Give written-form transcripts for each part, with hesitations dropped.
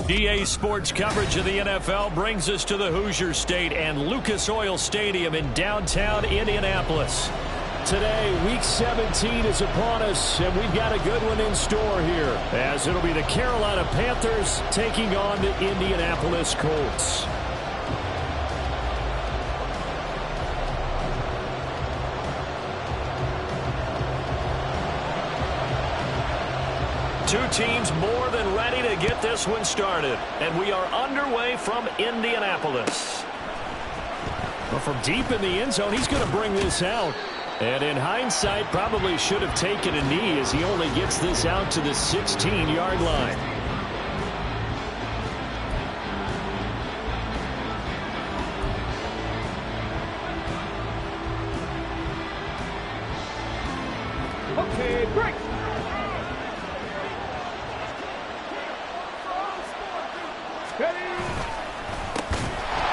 EA Sports coverage of the NFL brings us to the Hoosier State and Lucas Oil Stadium in downtown Indianapolis. Today, Week 17 is upon us, and we've got a good one in store here, as it'll be the Carolina Panthers taking on the Indianapolis Colts. Two teams more than ready to get this one started, and we are underway from Indianapolis. Well, from deep in the end zone, he's going to bring this out. And in hindsight, probably should have taken a knee as he only gets this out to the 16-yard line. Okay, break.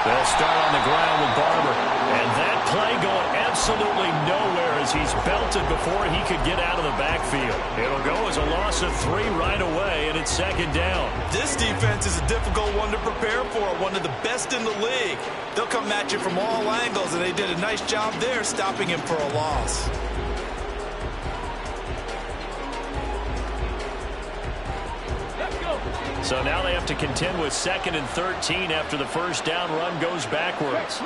They'll start on the ground with Barber. And that play going absolutely nowhere as he's belted before he could get out of the backfield. It'll go as a loss of 3 right away, and it's second down. This defense is a difficult one to prepare for, one of the best in the league. They'll come at you from all angles, and they did a nice job there stopping him for a loss. So now they have to contend with 2nd and 13 after the first down run goes backwards.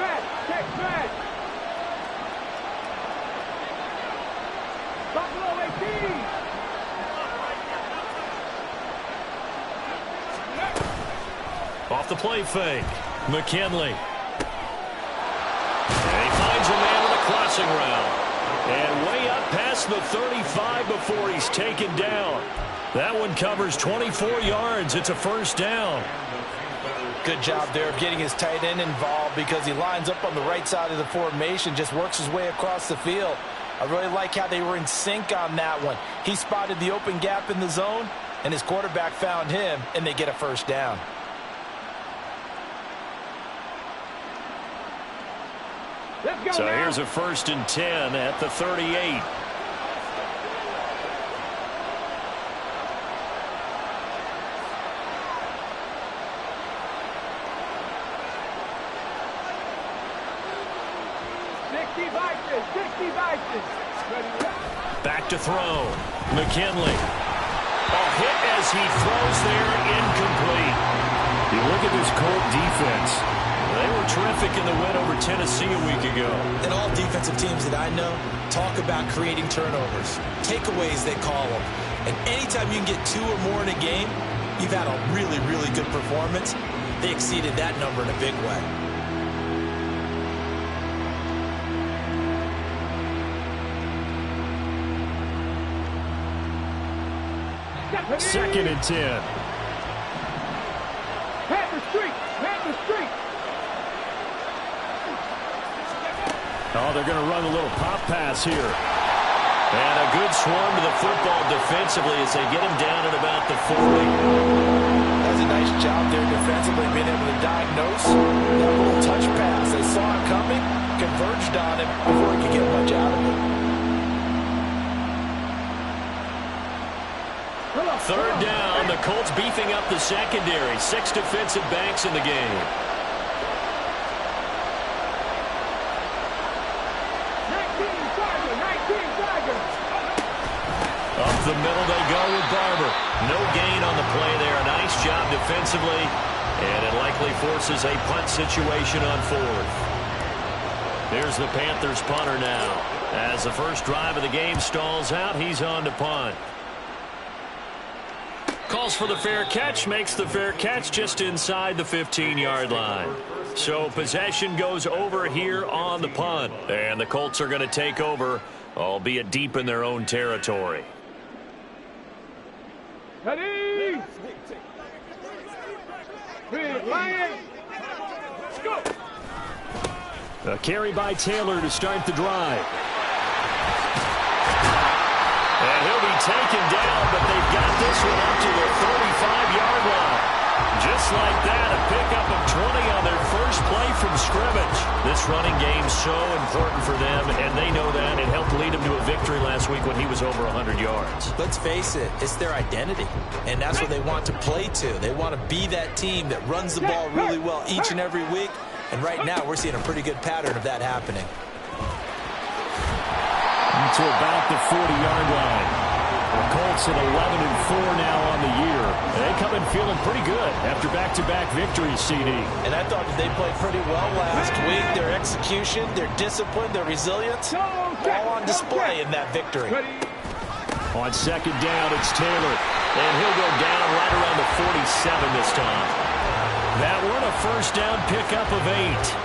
Off the play fake, McKinley. And he finds a man with a crossing route. And way up past the 35 before he's taken down. That one covers 24 yards. It's a first down. Good job there of getting his tight end involved because he lines up on the right side of the formation, just works his way across the field. I really like how they were in sync on that one. He spotted the open gap in the zone, and his quarterback found him, and they get a first down. So here's a 1st and 10 at the 38. Back to throw. McKinley. A hit as he throws there, incomplete. You look at this Colt defense. They were terrific in the win over Tennessee a week ago. And all defensive teams that I know talk about creating turnovers. Takeaways, they call them. And anytime you can get 2 or more in a game, you've had a really, really good performance. They exceeded that number in a big way. Second and 10. Panther streak. Oh, they're going to run a little pop pass here. And a good swarm to the football defensively as they get him down at about the 40. That's a nice job there defensively, being able to diagnose that little touch pass. They saw it coming, converged on him before he could get much out of it. 3rd down, the Colts beefing up the secondary. 6 defensive backs in the game. 19 Tigers. Up the middle they go with Barber. No gain on the play there. A nice job defensively. And it likely forces a punt situation on 4th. Here's the Panthers punter now. As the first drive of the game stalls out, he's on to punt. Calls for the fair catch, makes the fair catch just inside the 15-yard line. So possession goes over here on the punt. And the Colts are going to take over, albeit deep in their own territory. Ready? Big Lion. Let's go. A carry by Taylor to start the drive. And he'll be taken down, but they've got this one up to the 35-yard line. Just like that, a pickup of 20 on their first play from scrimmage. This running game's so important for them, and they know that. It helped lead them to a victory last week when he was over 100 yards. Let's face it, it's their identity, and that's what they want to play to. They want to be that team that runs the ball really well each and every week, and right now we're seeing a pretty good pattern of that happening. To about the 40-yard line. The Colts at 11-4 now on the year. They come in feeling pretty good after back-to-back victories, CD. And I thought that they played pretty well last week. Their execution, their discipline, their resilience, all on display in that victory. On second down, it's Taylor. And he'll go down right around the 47 this time. That one a first down pickup of 8.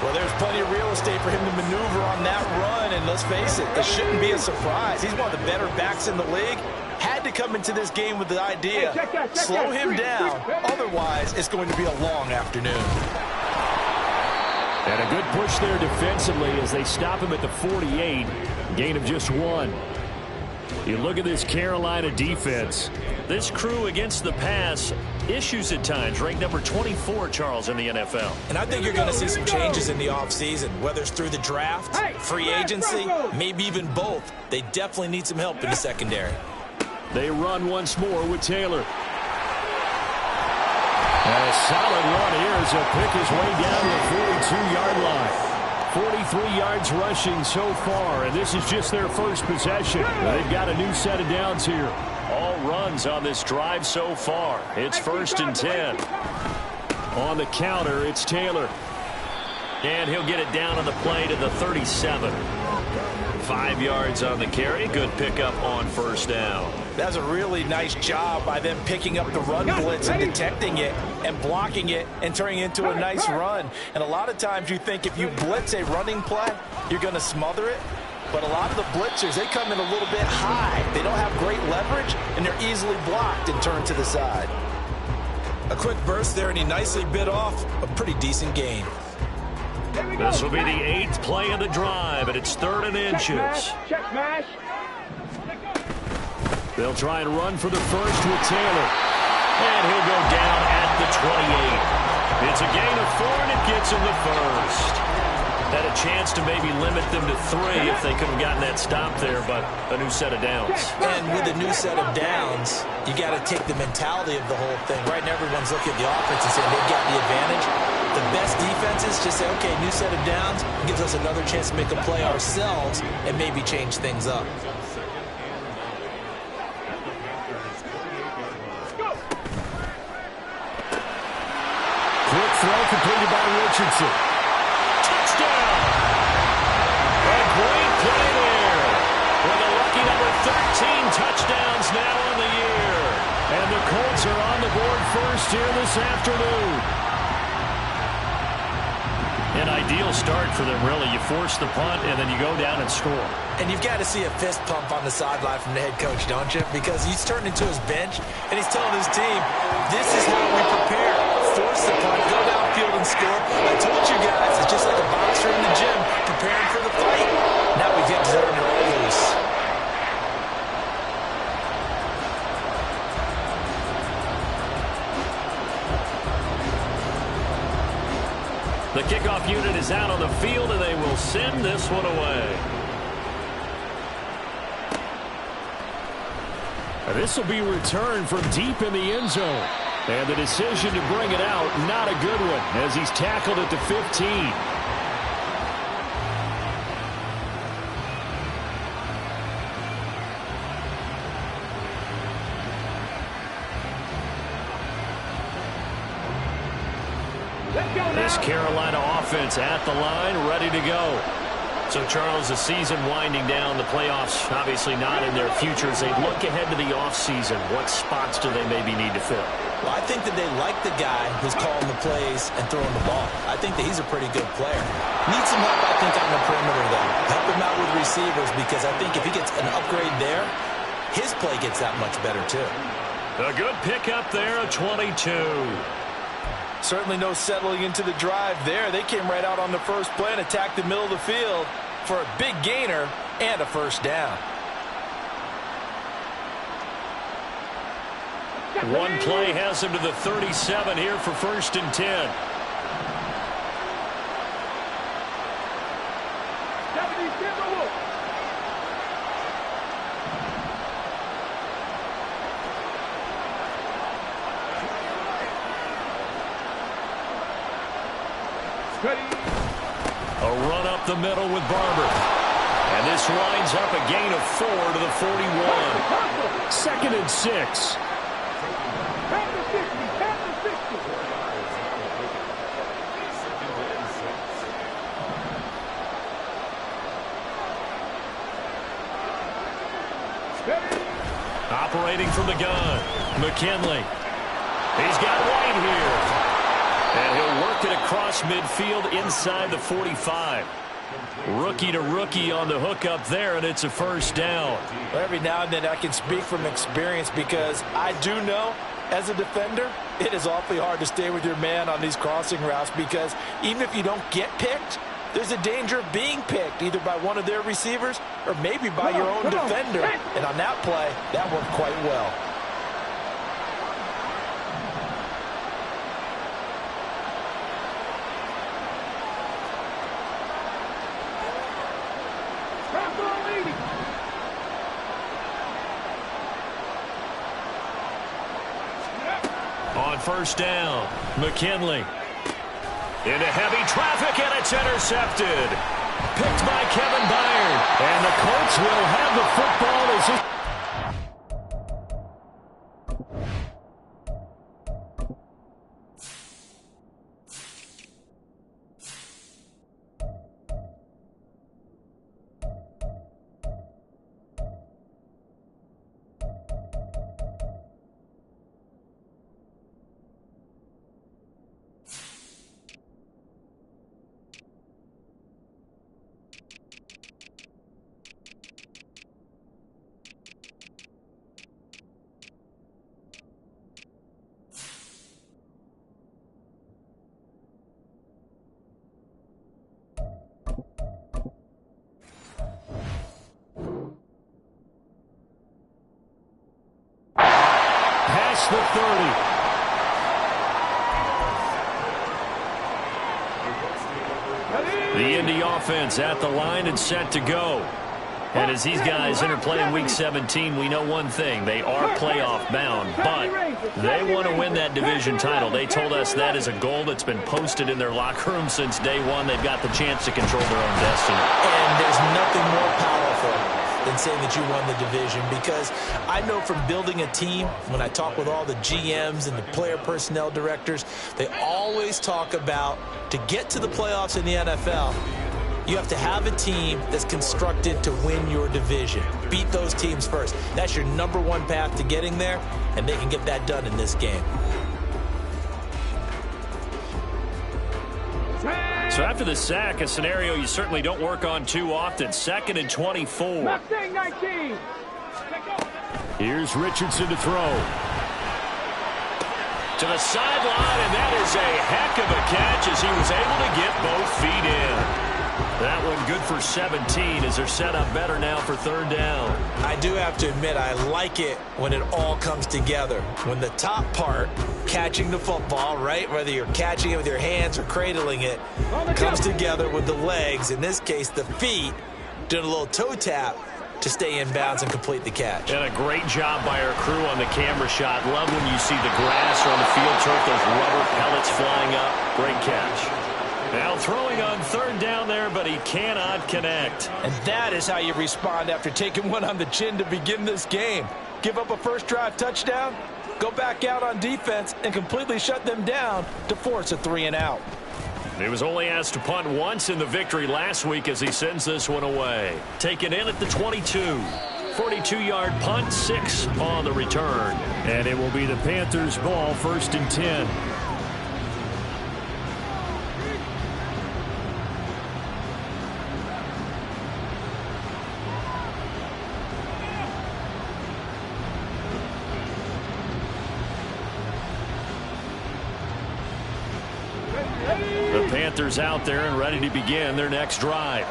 Well, there's plenty of real estate for him to maneuver on that run, and let's face it, this shouldn't be a surprise. He's one of the better backs in the league. Had to come into this game with the idea, slow him down, otherwise it's going to be a long afternoon. And a good push there defensively as they stop him at the 48, gain of just 1. You look at this Carolina defense. This crew against the pass, issues at times, ranked number 24, Charles, in the NFL. And I think you're going to see some changes in the offseason, whether it's through the draft, free agency, maybe even both. They definitely need some help in the secondary. They run once more with Taylor. And a solid run here as he'll pick his way down to the 42-yard line. 43 yards rushing so far, and this is just their first possession. They've got a new set of downs here. All runs on this drive so far. It's 1st and 10. On the counter, it's Taylor. And he'll get it down on the play to the 37. 5 yards on the carry. Good pickup on first down. That's a really nice job by them picking up the run blitz and detecting it and blocking it and turning it into a nice run. And a lot of times you think if you blitz a running play, you're going to smother it. But a lot of the blitzers, they come in a little bit high. They don't have great leverage, and they're easily blocked and turned to the side. A quick burst there, and he nicely bit off a pretty decent gain. This will be the 8th play of the drive, and it's 3rd and inches. Check smash. They'll try and run for the first with Taylor. And he'll go down at the 28. It's a gain of 4, and it gets him the first. Had a chance to maybe limit them to 3 if they could have gotten that stop there, but a new set of downs. And with a new set of downs, you got to take the mentality of the whole thing. Right now, everyone's looking at the offense and saying they've got the advantage. The best defenses just say, okay, new set of downs, gives us another chance to make a play ourselves and maybe change things up. Quick throw completed by Richardson. Touchdown! A great play there. With a lucky number 13 touchdowns now on the year. And the Colts are on the board first here this afternoon. An ideal start for them, really. You force the punt, and then you go down and score. And you've got to see a fist pump on the sideline from the head coach, don't you? Because he's turned into his bench, and he's telling his team, this is how we prepare. Force the punt, go downfield and score. I told you guys, it's just like a boxer in the gym preparing for the fight. Now we get to turn it all loose. The kickoff unit is out on the field, and they will send this one away. This will be returned from deep in the end zone. And the decision to bring it out, not a good one, as he's tackled at the 15. This Carolina offense at the line, ready to go. So, Charles, the season winding down, the playoffs obviously not in their future. As they look ahead to the offseason, what spots do they maybe need to fill? Well, I think that they like the guy who's calling the plays and throwing the ball. I think that he's a pretty good player. Needs some help, I think, on the perimeter, though. Help him out with receivers, because I think if he gets an upgrade there, his play gets that much better, too. A good pickup there, a 22. Certainly no settling into the drive there. They came right out on the first play and attacked the middle of the field for a big gainer and a first down. One play has him to the 37 here for 1st and 10. Ready. A run up the middle with Barber. And this winds up a gain of 4 to the 41. 2nd and 6. Panthers 60. Panthers 60. Ready. Operating from the gun, McKinley. He's got White here. And he'll work it across midfield inside the 45. Rookie to rookie on the hookup there, and it's a first down. Well, every now and then I can speak from experience because I do know as a defender it is awfully hard to stay with your man on these crossing routes because even if you don't get picked, there's a danger of being picked either by one of their receivers or maybe by your own defender. And on that play, that worked quite well. On first down, McKinley. Into heavy traffic, and it's intercepted. Picked by Kevin Byard. And the Colts will have the football as this. The 30. The Indy offense at the line and set to go. And as these guys interplay in Week 17, we know one thing. They are playoff bound, but they want to win that division title. They told us that is a goal that's been posted in their locker room since day one. They've got the chance to control their own destiny. And there's nothing more powerful than saying that you won the division, because I know from building a team, when I talk with all the GMs and the player personnel directors, they always talk about to get to the playoffs in the NFL, you have to have a team that's constructed to win your division. Beat those teams first. That's your #1 path to getting there, and they can get that done in this game. So after the sack, a scenario you certainly don't work on too often. 2nd and 24. Mustang 19. Here's Richardson to throw. To the sideline, and that is a heck of a catch as he was able to get both feet in. That one good for 17 as they're set up better now for 3rd down. I do have to admit, I like it when it all comes together. When the top part, catching the football, right, whether you're catching it with your hands or cradling it, comes together with the legs, in this case the feet, doing a little toe tap to stay in bounds and complete the catch. And a great job by our crew on the camera shot. Love when you see the grass or on the field turf, those rubber pellets flying up. Great catch. Now throwing on 3rd down there, but he cannot connect. And that is how you respond after taking one on the chin to begin this game. Give up a first drive touchdown, go back out on defense, and completely shut them down to force a 3-and-out. He was only asked to punt once in the victory last week as he sends this one away. Taken in at the 22. 42-yard punt, 6 on the return. And it will be the Panthers' ball, 1st and 10. The Panthers out there and ready to begin their next drive.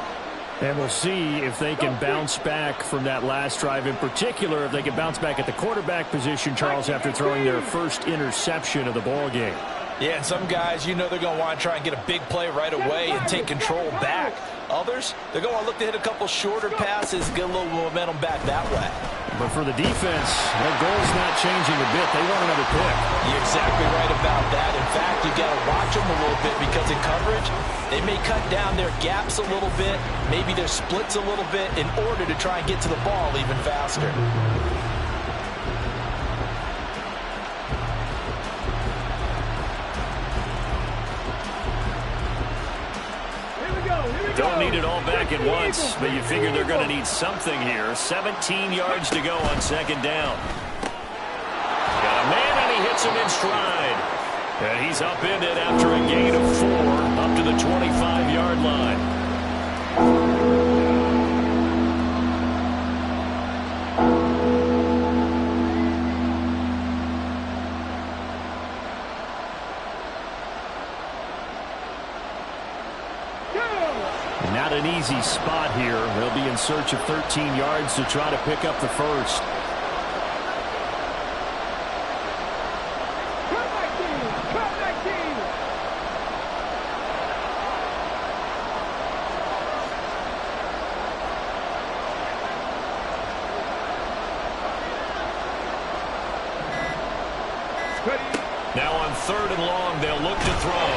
And we'll see if they can bounce back from that last drive. In particular, if they can bounce back at the quarterback position, Charles, after throwing their first interception of the ball game. Yeah, and some guys, you know they're going to want to try and get a big play right away and take control back. Others, they're going to look to hit a couple shorter passes, get a little momentum back that way. But for the defense, their goal's not changing a bit. They want another pick. You're exactly right about that. In fact, you got to watch them a little bit because in coverage, they may cut down their gaps a little bit, maybe their splits a little bit in order to try and get to the ball even faster. Don't need it all back at once, but you figure they're going to need something here. 17 yards to go on second down. Got a man, and he hits him in stride. And he's upended after a gain of 4 up to the 25-yard line. Not an easy spot here. They'll be in search of 13 yards to try to pick up the first. Now on 3rd and long, they'll look to throw.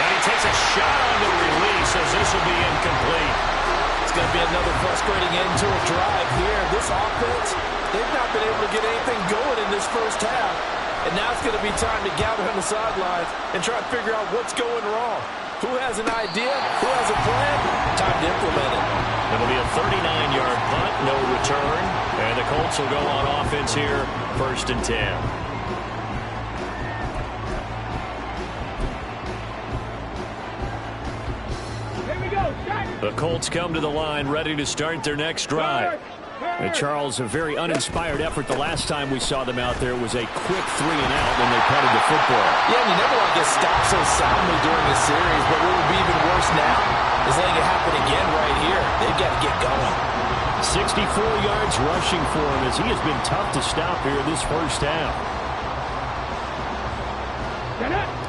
And he takes a shot on the release as this will be incomplete. It's going to be another frustrating end to a drive here. This offense, they've not been able to get anything going in this first half. And now it's going to be time to gather on the sidelines and try to figure out what's going wrong. Who has an idea? Who has a plan? Time to implement it. It'll be a 39-yard punt, no return. And the Colts will go on offense here, 1st and 10. The Colts come to the line ready to start their next drive. And Charles, a very uninspired effort the last time we saw them out there was a quick 3-and-out when they punted the football. Yeah, and you never want to get stopped so soundly during the series, but what would be even worse now is letting it happen again right here. They've got to get going. 64 yards rushing for him as he has been tough to stop here this first half.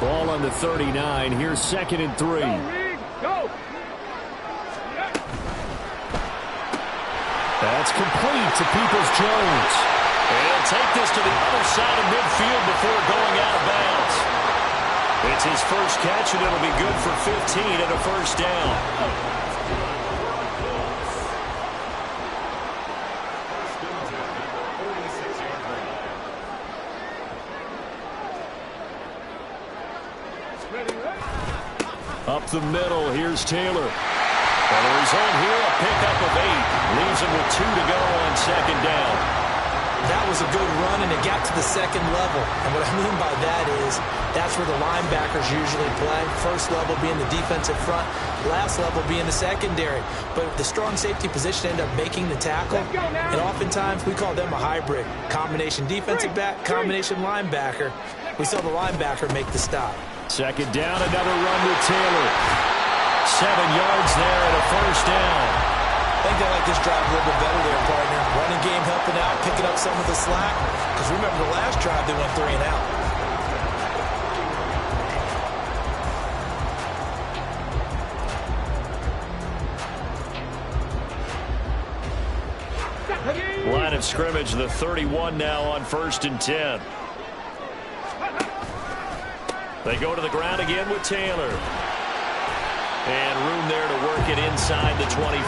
Ball on the 39. Here's 2nd and 3. Go. That's complete to Peoples-Jones. And he'll take this to the other side of midfield before going out of bounds. It's his first catch, and it'll be good for 15 and a first down. Up the middle, here's Taylor. And the result here, a pickup of 8. Leaves him with 2 to go on 2nd down. That was a good run, and it got to the 2nd level. And what I mean by that is that's where the linebackers usually play. First level being the defensive front, last level being the secondary. But the strong safety position ended up making the tackle. And oftentimes we call them a hybrid. Combination defensive back, combination linebacker. We saw the linebacker make the stop. 2nd down, another run with Taylor. 7 yards there and a first down. I think they like this drive a little bit better there, partner. Running game helping out, picking up some of the slack. Because remember the last drive, they went 3-and-out. Line of scrimmage, the 31 now on 1st and 10. They go to the ground again with Taylor. And room there to work it inside the 25.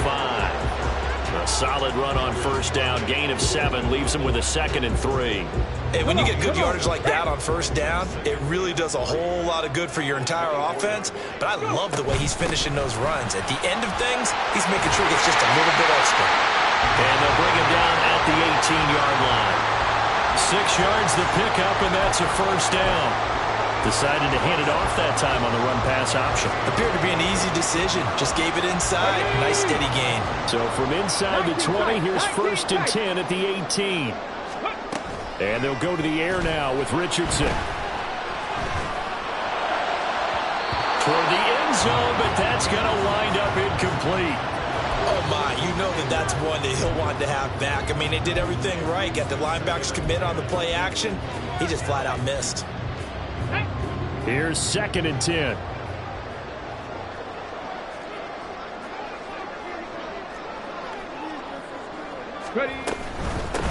A solid run on 1st down. Gain of 7 leaves him with a 2nd and 3. Hey, when you get good yardage like that on 1st down, it really does a whole lot of good for your entire offense. But I love the way he's finishing those runs. At the end of things, he's making sure he gets just a little bit extra. And they'll bring him down at the 18-yard line. 6 yards the pickup, and that's a first down. Decided to hand it off that time on the run-pass option. Appeared to be an easy decision. Just gave it inside. Nice steady gain. So from inside the 20, here's 1st and 10 at the 18. And they'll go to the air now with Richardson. Toward the end zone, but that's going to wind up incomplete. Oh, my. You know that's one that he'll want to have back. I mean, they did everything right. Got the linebackers commit on the play action. He just flat out missed. Here's 2nd and 10. Ready.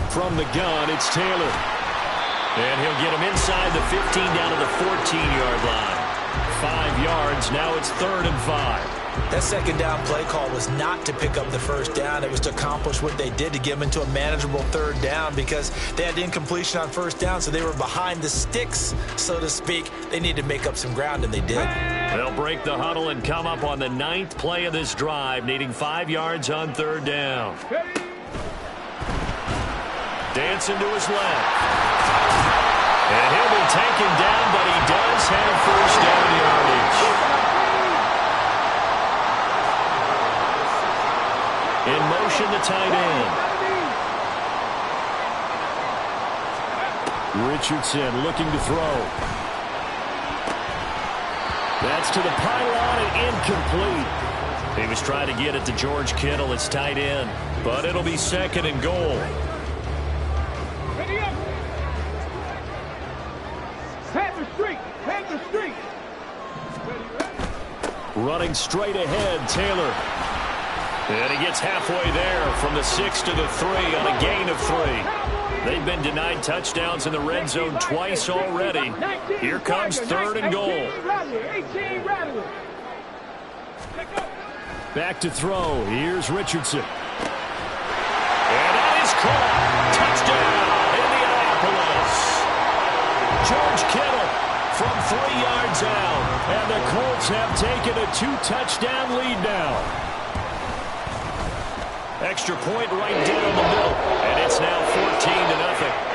From the gun, it's Taylor. And he'll get him inside the 15 down to the 14-yard line. 5 yards, now it's 3rd and 5. That second down play call was not to pick up the first down. It was to accomplish what they did, to get them into a manageable 3rd down, because they had incompletion on 1st down, so they were behind the sticks, so to speak. They needed to make up some ground, and they did. They'll break the huddle and come up on the 9th play of this drive, needing 5 yards on 3rd down. Dancing to his left. And he'll be taken down, but he does have 1st down yardage. In motion, the tight end. Richardson looking to throw. That's to the pylon and incomplete. He was trying to get it to George Kittle, his tight end, but it'll be 2nd and goal. Ready up. Panther Street. Panther Street. Running straight ahead, Taylor. And he gets halfway there from the 6 to the 3 on a gain of 3. They've been denied touchdowns in the red zone twice already. Here comes 3rd and goal. Back to throw. Here's Richardson. And that is caught. Touchdown, Indianapolis. George Kittle from 3 yards out. And the Colts have taken a 2-touchdown lead now. Extra point right down the middle. And it's now 14-0.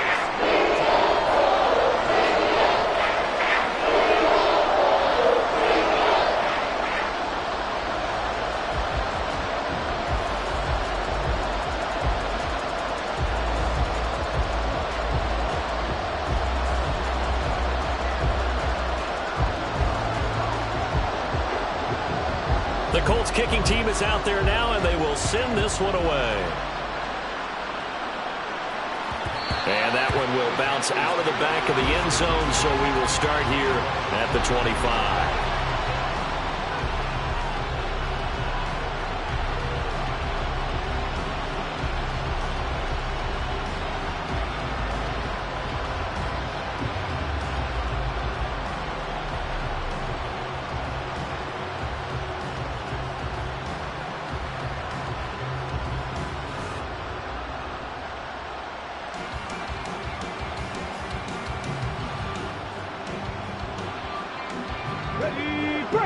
The Colts kicking team is out there now, and they will send this one away. And that one will bounce out of the back of the end zone, so we will start here at the 25.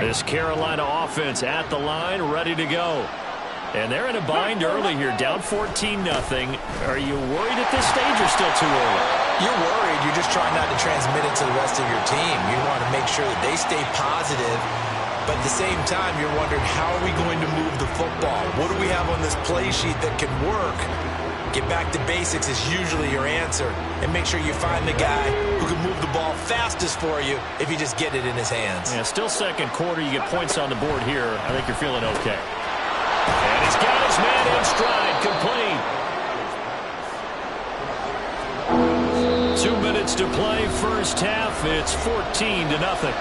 This Carolina offense at the line, ready to go. And they're in a bind early here, down 14-0. Are you worried at this stage or still too early? You're worried. You're just trying not to transmit it to the rest of your team. You want to make sure that they stay positive. But at the same time, you're wondering, how are we going to move the football? What do we have on this play sheet that can work? Get back to basics is usually your answer. And make sure you find the guy who can move the ball fastest for you if you just get it in his hands. Yeah, still second quarter. You get points on the board here. I think you're feeling okay. And he's got his man in stride, complete. 2 minutes to play, first half. It's 14-0.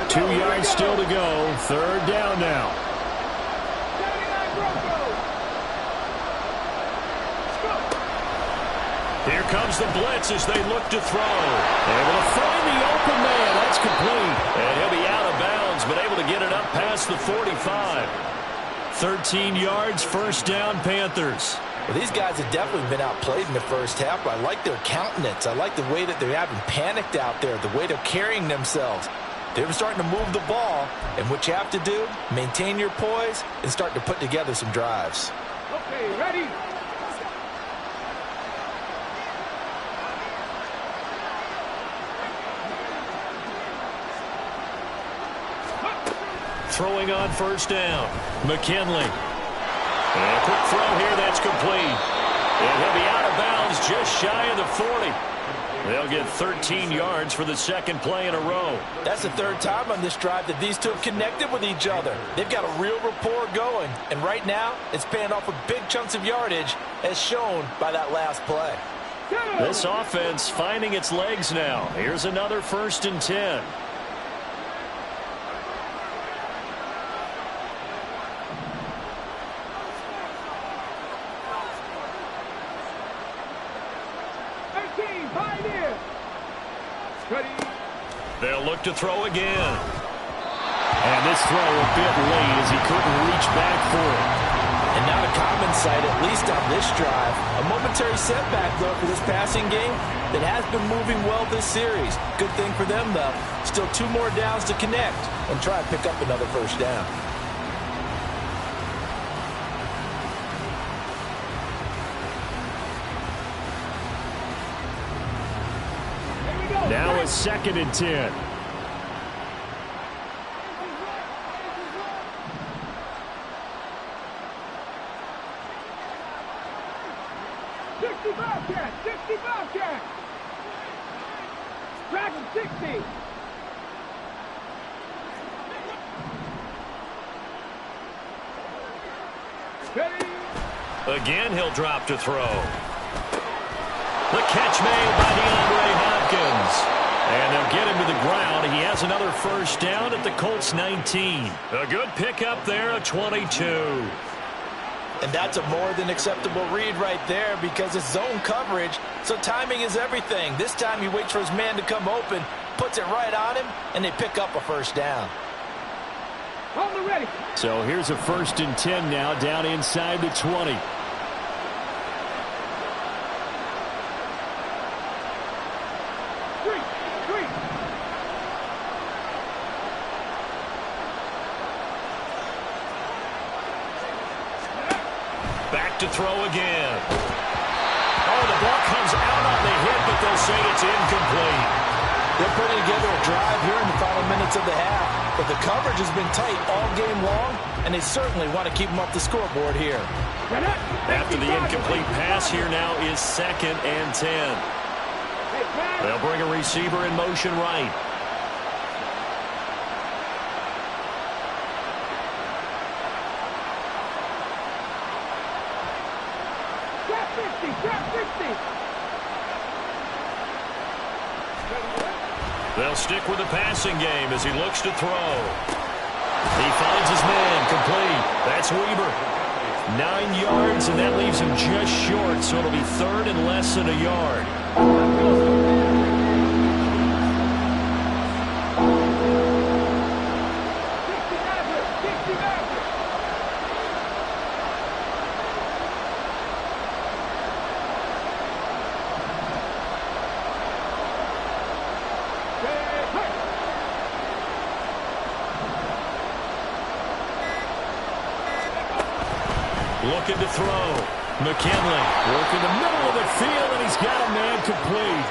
2 yards still to go. 3rd down now. Here comes the blitz as they look to throw. Able to find the open man. That's complete. And he'll be out of bounds, but able to get it up past the 45. 13 yards, first down, Panthers. Well, these guys have definitely been outplayed in the first half, but I like their countenance. I like the way that they're having panicked out there, the way they're carrying themselves. They're starting to move the ball, and what you have to do, maintain your poise and start to put together some drives. Okay, ready? Throwing on first down. McKinley. And a quick throw here, that's complete. And he'll be out of bounds just shy of the 40. They'll get 13 yards for the second play in a row. That's the third time on this drive that these two have connected with each other. They've got a real rapport going, and right now it's paying off with big chunks of yardage, as shown by that last play. This offense finding its legs now. Here's another 1st and 10. They'll look to throw again. And this throw a bit late as he couldn't reach back for it. And not a common sight, at least on this drive. A momentary setback, though, for this passing game that has been moving well this series. Good thing for them, though. Still 2 more downs to connect and try and pick up another first down. Now a 2nd and 10. Dragon 60. Again, he'll drop to throw. The catch made by DeAndre Hopkins. And they'll get him to the ground. He has another first down at the Colts 19. A good pickup there at 22. And that's a more than acceptable read right there because it's zone coverage, so timing is everything. This time he waits for his man to come open, puts it right on him, and they pick up a first down. On the ready. So here's a 1st and 10 now down inside the 20. Back to throw again. Oh, the ball comes out on the hit, but they'll say it's incomplete. They're putting together a drive here in the final minutes of the half, but the coverage has been tight all game long, and they certainly want to keep them off the scoreboard here. After the incomplete pass, here now is 2nd and 10. They'll bring a receiver in motion right. They'll stick with the passing game as he looks to throw. He finds his man complete. That's Weaver. 9 yards, and that leaves him just short, so it'll be 3rd and less than a yard. Looking to throw. McKinley working the middle of the field, and he's got a man complete.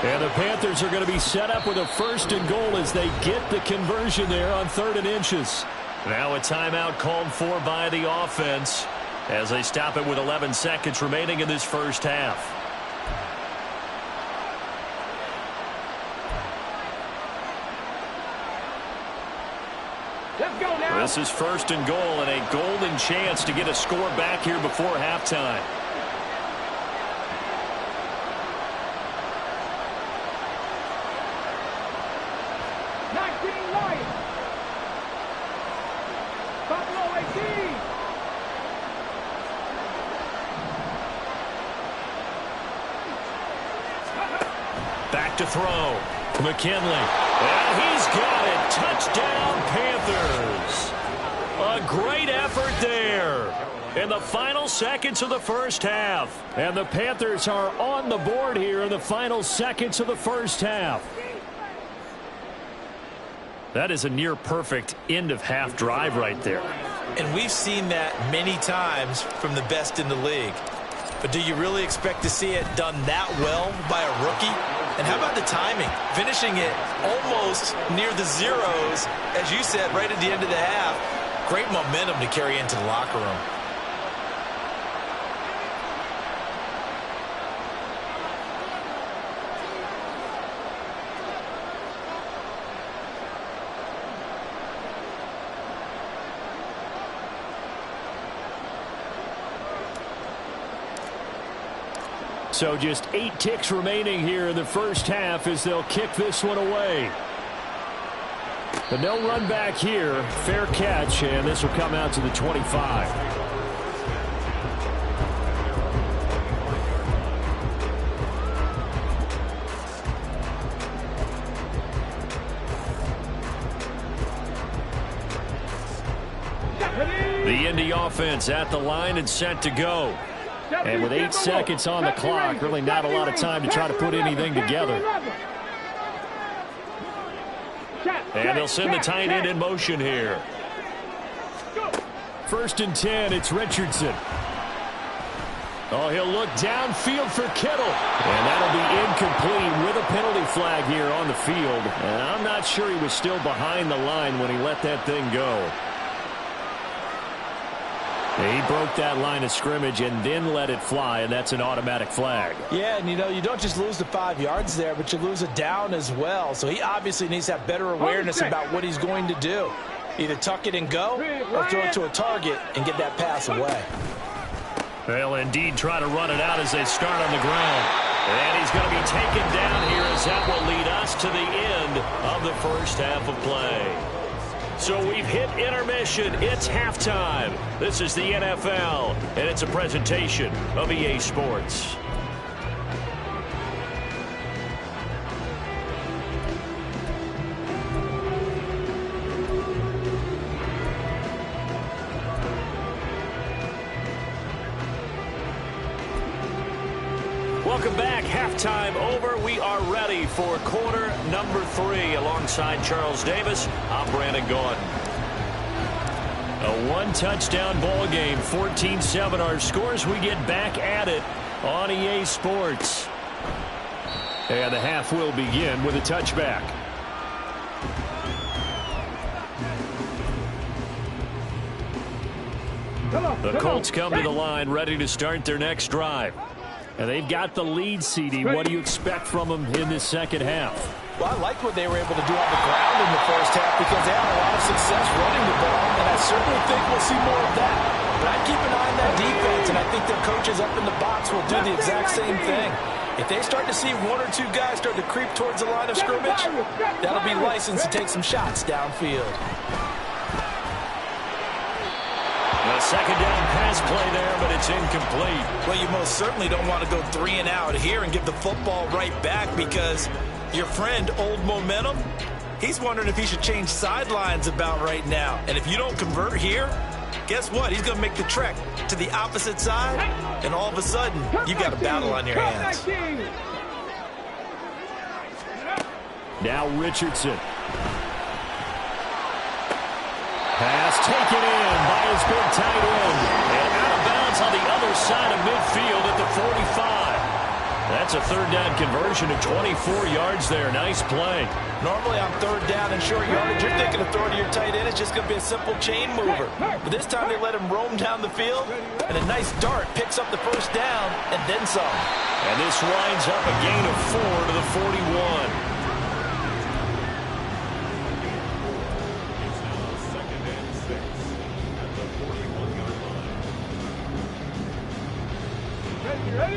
And the Panthers are going to be set up with a 1st and goal as they get the conversion there on 3rd and inches. Now a timeout called for by the offense as they stop it with 11 seconds remaining in this first half. Let's go now. This is 1st and goal and a golden chance to get a score back here before halftime. Back to throw. McKinley. And he's got it. Touchdown, Panthers. A great effort there in the final seconds of the first half. And the Panthers are on the board here in the final seconds of the first half. That is a near-perfect end-of-half drive right there. And we've seen that many times from the best in the league. But do you really expect to see it done that well by a rookie? And how about the timing? Finishing it almost near the zeros, as you said, right at the end of the half. Great momentum to carry into the locker room. So just 8 ticks remaining here in the first half as they'll kick this one away. But no run back here. Fair catch, and this will come out to the 25. The Indy offense at the line and set to go. And with 8 seconds on the clock, really not a lot of time to try to put anything together. And they'll send the tight end in motion here. 1st and 10, it's Richardson. Oh, he'll look downfield for Kittle. And that'll be incomplete with a penalty flag here on the field. And I'm not sure he was still behind the line when he let that thing go. He broke that line of scrimmage and then let it fly, and that's an automatic flag. Yeah, and you don't just lose the 5 yards there, but you lose a down as well. So he obviously needs to have better awareness about what he's going to do. Either tuck it and go or throw it to a target and get that pass away. They'll indeed try to run it out as they start on the ground. And he's going to be taken down here as that will lead us to the end of the first half of play. So we've hit intermission. It's halftime. This is the NFL, and it's a presentation of EA Sports. Welcome back. Halftime over. We are ready for quarter number 3. Alongside Charles Davis, I'm Brandon Gordon. A 1-touchdown ball game, 14-7 our scores. We get back at it on EA Sports. And the half will begin with a touchback. The Colts come to the line ready to start their next drive. And they've got the lead, CD. What do you expect from them in this second half? Well, I like what they were able to do on the ground in the first half because they had a lot of success running the ball, and I certainly think we'll see more of that. But I'd keep an eye on that defense, and I think their coaches up in the box will do the exact same thing. If they start to see 1 or 2 guys start to creep towards the line of scrimmage, that'll be licensed to take some shots downfield. A second down pass play there, but it's incomplete. Well, you most certainly don't want to go 3 and out here and give the football right back because your friend, Old Momentum, he's wondering if he should change sidelines about right now. And if you don't convert here, guess what? He's going to make the trek to the opposite side, and all of a sudden, you've got a battle on your hands. Now Richardson. Pass taken in by his big tight end. And out of bounds on the other side of midfield at the 45. That's a 3rd down conversion of 24 yards there. Nice play. Normally on 3rd down and short yardage, you're thinking of throwing to your tight end. It's just going to be a simple chain mover. But this time they let him roam down the field, and a nice dart picks up the 1st down and then some. And this winds up a gain of 4 to the 41.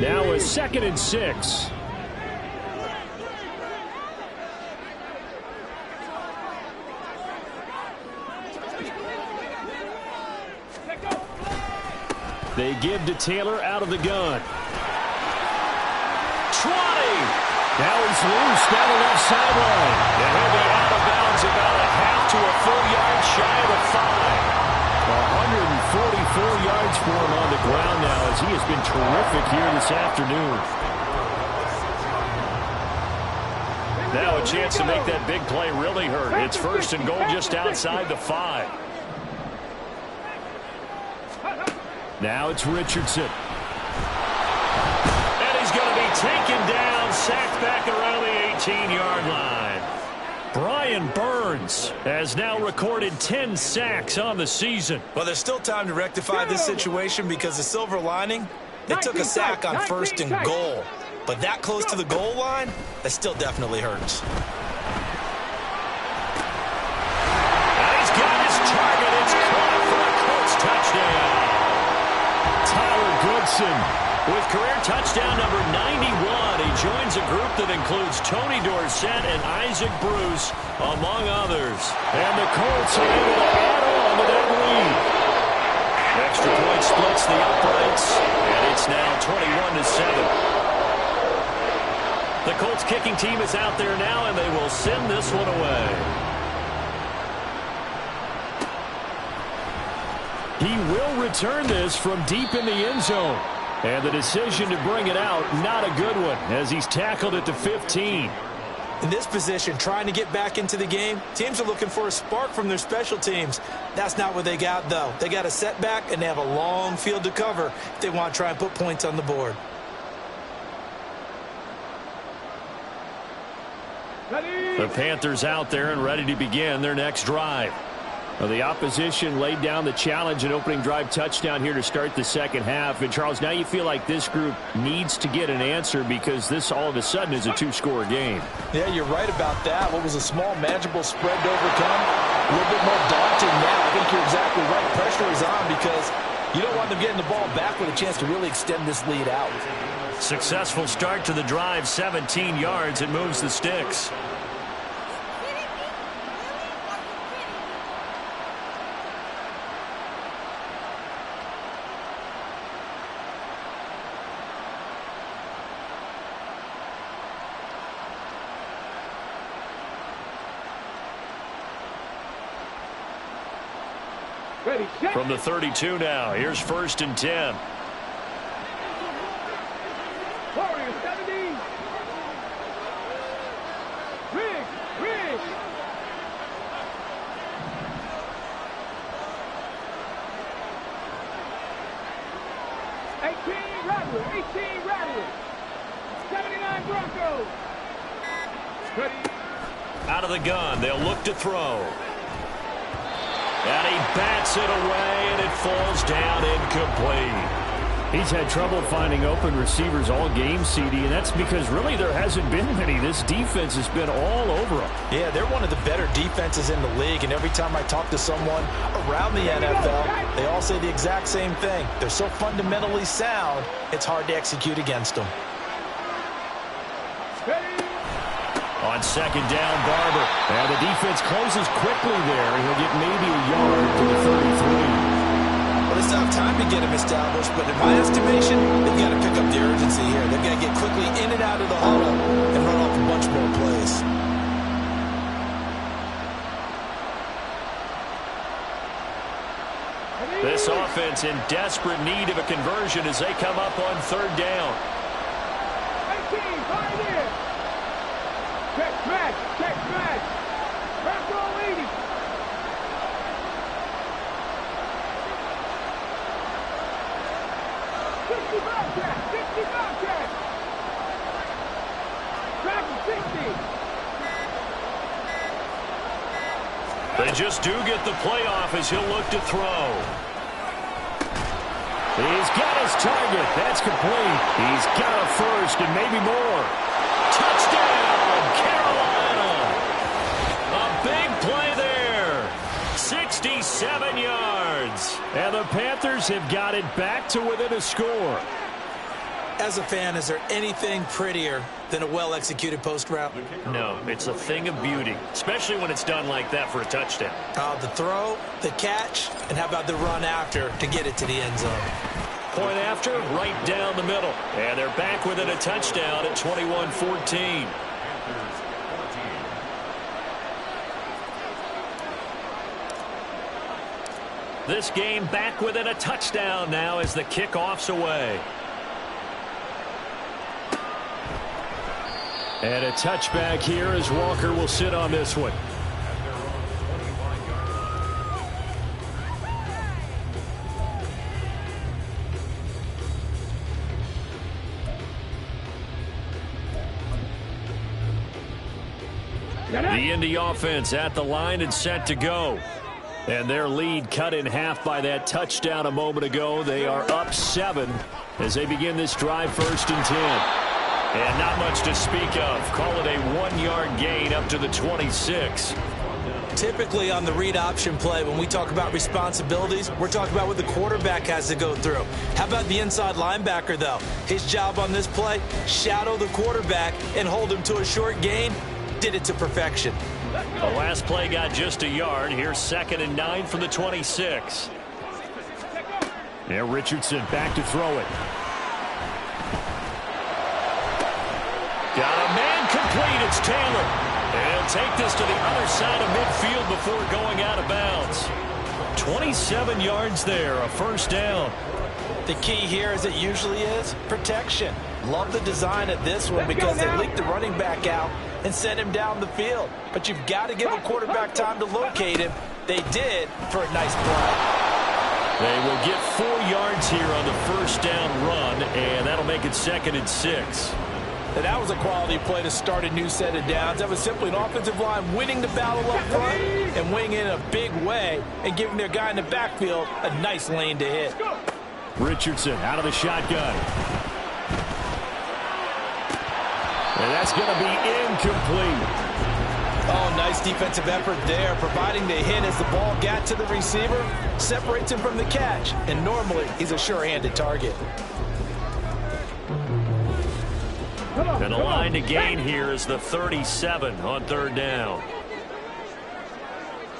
Now a 2nd and 6. They give to Taylor out of the gun. 20. Now he's loose down the left sideline. And he'll be out of bounds about a half to a full yard shy of the 5. 144 yards for him on the ground now as he has been terrific here this afternoon. Now a chance to make that big play really hurt. It's 1st and goal just outside the 5. Now it's Richardson. And he's going to be taken down, sacked back around the 18-yard line. Brian Burns has now recorded 10 sacks on the season. Well, there's still time to rectify this situation because the silver lining, they took a sack on 1st and goal. But that close to the goal line, that still definitely hurts. And he's got his target. It's caught for a Colts touchdown. Tyler Goodson With career touchdown number 91, he joins a group that includes Tony Dorsett and Isaac Bruce, among others. And the Colts are able to add on to that lead. Extra point splits the uprights, and it's now 21-7. The Colts kicking team is out there now, and they will send this one away. He will return this from deep in the end zone. And the decision to bring it out, not a good one, as he's tackled at the 15. In this position, trying to get back into the game, teams are looking for a spark from their special teams. That's not what they got, though. They got a setback, and they have a long field to cover if they want to try and put points on the board. The Panthers out there and ready to begin their next drive. Well, the opposition laid down the challenge and opening drive touchdown here to start the second half. And, Charles, now you feel like this group needs to get an answer because this all of a sudden is a two-score game. Yeah, you're right about that. What was a small, manageable spread to overcome, a little bit more daunting now. I think you're exactly right. Pressure is on because you don't want them getting the ball back with a chance to really extend this lead out. Successful start to the drive, 17 yards, and moves the sticks. From the 32 now, here's 1st and 10. Warriors 17. Riggs. 18 Rattlers. 79 Broncos. Out of the gun, they'll look to throw. And he bats it away, and it falls down incomplete. He's had trouble finding open receivers all game, CD, and that's because really there hasn't been many. This defense has been all over them. Yeah, they're one of the better defenses in the league, and every time I talk to someone around the NFL, they all say the exact same thing. They're so fundamentally sound, it's hard to execute against them. On second down, Barber. And the defense closes quickly there. He'll get maybe a yard to the 33. Well, they still have time to get him established, but in my estimation, they've got to pick up the urgency here. They've got to get quickly in and out of the huddle and run off a bunch more plays. This offense in desperate need of a conversion as they come up on third down. 18, Pioneer. Check smash. Back row 80. 65 catch. Back to 60. They just do get the playoff as he'll look to throw. He's got his target. That's complete. He's got a first and maybe more. Touchdown, Carolina. A big play there. 67 yards. And the Panthers have got it back to within a score. As a fan, is there anything prettier than a well-executed post route? No, it's a thing of beauty, especially when it's done like that for a touchdown. The throw, the catch, and how about the run after to get it to the end zone? Point after, right down the middle. And they're back within a touchdown at 21-14. This game back within a touchdown now as the kickoff's away. And a touchback here as Walker will sit on this one. The Indy offense at the line and set to go. And their lead cut in half by that touchdown a moment ago. They are up 7 as they begin this drive, 1st and 10. And not much to speak of. Call it a 1-yard gain up to the 26. Typically on the read option play, when we talk about responsibilities, we're talking about what the quarterback has to go through. How about the inside linebacker, though? His job on this play, shadow the quarterback and hold him to a short gain. Did it to perfection. The last play got just a yard. Here's 2nd and 9 from the 26. Yeah, Richardson back to throw it. Got a man complete. It's Taylor. And he'll take this to the other side of midfield before going out of bounds. 27 yards there, a first down. The key here, as it usually is, protection. Love the design of this one because they leaked the running back out and sent him down the field. But you've got to give a quarterback time to locate him. They did for a nice play. They will get 4 yards here on the first down run, and that'll make it 2nd and 6. And that was a quality play to start a new set of downs. That was simply an offensive line winning the battle up front and winning in a big way and giving their guy in the backfield a nice lane to hit. Richardson out of the shotgun. And that's going to be incomplete. Oh, nice defensive effort there, providing the hit as the ball got to the receiver, separates him from the catch, and normally he's a sure-handed target. And the line to gain here is the 37 on 3rd down.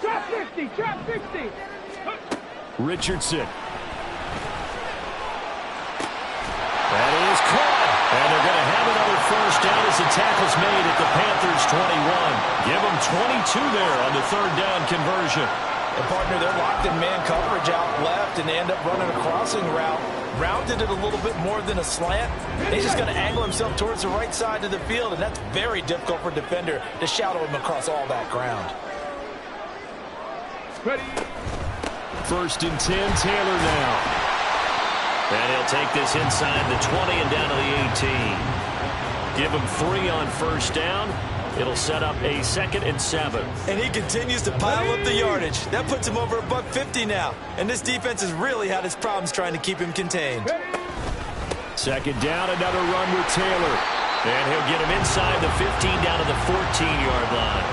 Drop 50, drop 50. Richardson. That is caught. And they're going to have another first down as the tackle's made at the Panthers 21. Give them 22 there on the 3rd down conversion. And partner, they're locked in man coverage out left, and they end up running a crossing route. Rounded it a little bit more than a slant. He's just going to angle himself towards the right side of the field, and that's very difficult for a defender to shadow him across all that ground. Ready. 1st and 10, Taylor now. And he'll take this inside the 20 and down to the 18. Give him 3 on first down. It'll set up a 2nd and 7. And he continues to pile up the yardage. That puts him over $150 now. And this defense has really had its problems trying to keep him contained. 2nd down, another run with Taylor. And he'll get him inside the 15 down to the 14-yard line.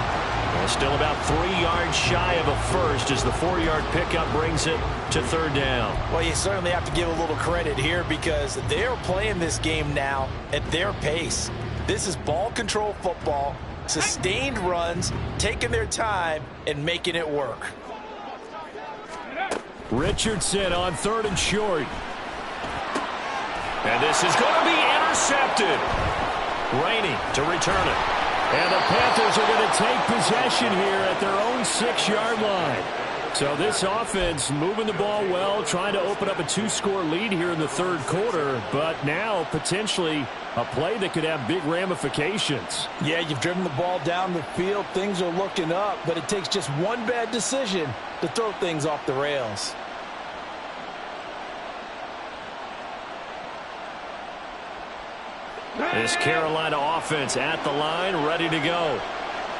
Well, still about 3 yards shy of a first as the 4-yard pickup brings it to 3rd down. Well, you certainly have to give a little credit here because they're playing this game now at their pace. This is ball control football. Sustained runs, taking their time, and making it work. Richardson on 3rd and short. And this is going to be intercepted. Rainey to return it. And the Panthers are going to take possession here at their own 6-yard line. So this offense moving the ball well, trying to open up a 2-score lead here in the 3rd quarter, but now potentially a play that could have big ramifications. Yeah, you've driven the ball down the field. Things are looking up, but it takes just one bad decision to throw things off the rails. This Carolina offense at the line, ready to go.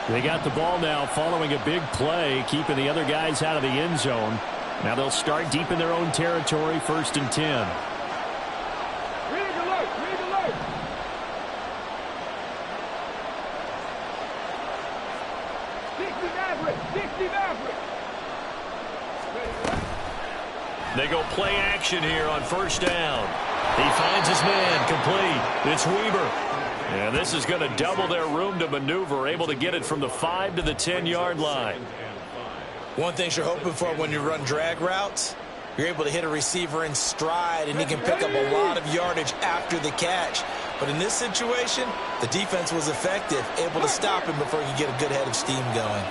They got the ball now following a big play, keeping the other guys out of the end zone. Now they'll start deep in their own territory, 1st and 10. Read alert, read alert. They go play action here on 1st down. He finds his man, complete. It's Weber. And this is going to double their room to maneuver, able to get it from the 5 to the 10-yard line. One thing you're hoping for when you run drag routes, you're able to hit a receiver in stride, and he can pick up a lot of yardage after the catch. But in this situation, the defense was effective, able to stop him before you get a good head of steam going.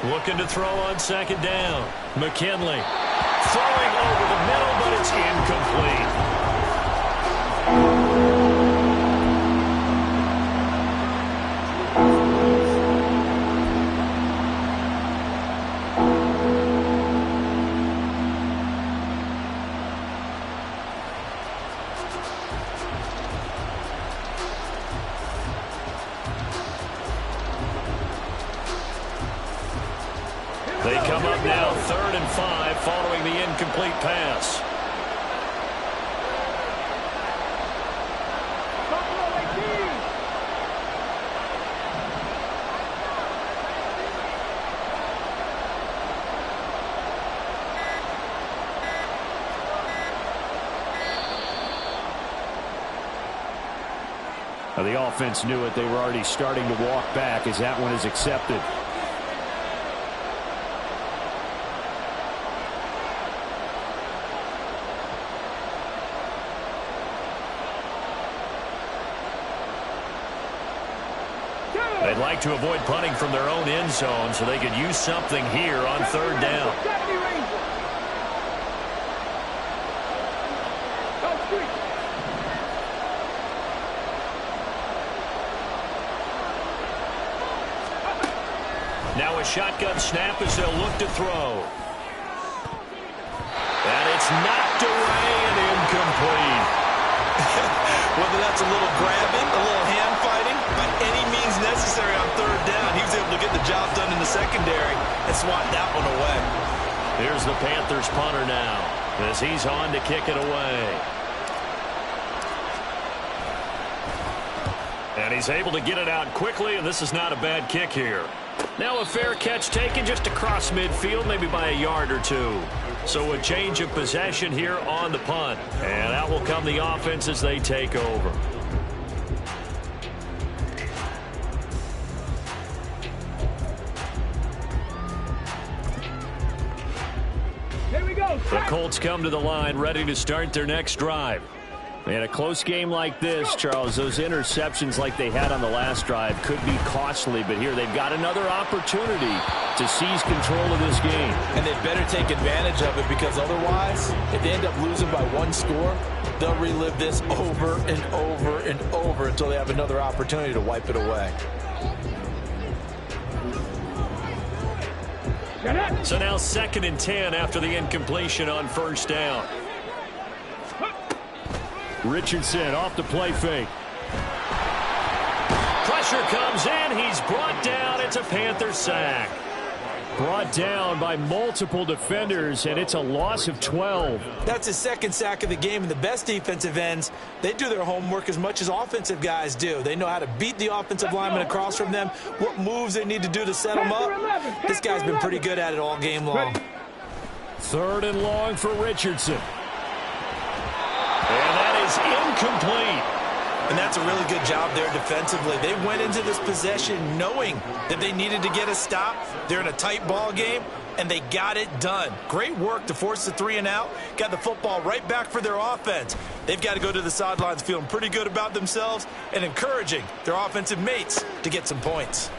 Looking to throw on 2nd down. McKinley throwing over the middle, but it's incomplete. They come up now 3rd and 5 following the incomplete pass. The offense knew it. They were already starting to walk back as that one is accepted. They'd like to avoid punting from their own end zone so they could use something here on third down. Now a shotgun snap as they'll look to throw. And it's knocked away and incomplete. Whether that's a little grabbing, a little hand fighting, by any means necessary on third down, he was able to get the job done in the secondary and swat that one away. Here's the Panthers punter now as he's on to kick it away. And he's able to get it out quickly, and this is not a bad kick here. Now a fair catch taken just across midfield, maybe by a yard or two. So a change of possession here on the punt. And out will come the offense as they take over. Here we go. The Colts come to the line ready to start their next drive. In a close game like this, Charles, those interceptions like they had on the last drive could be costly, but here they've got another opportunity to seize control of this game. And they better take advantage of it, because otherwise, if they end up losing by one score, they'll relive this over and over and over until they have another opportunity to wipe it away. So now 2nd and 10 after the incompletion on first down. Richardson off the play fake. Pressure comes in. He's brought down. It's a Panther sack. Brought down by multiple defenders, and it's a loss of 12. That's his 2nd sack of the game, and the best defensive ends, they do their homework as much as offensive guys do. They know how to beat the offensive lineman across from them, what moves they need to do to set them up. This guy's been pretty good at it all game long. 3rd and long for Richardson. And that is incomplete. And that's a really good job there defensively. They went into this possession knowing that they needed to get a stop. They're in a tight ball game, and they got it done. Great work to force the 3 and out. Got the football right back for their offense. They've got to go to the sidelines feeling pretty good about themselves and encouraging their offensive mates to get some points.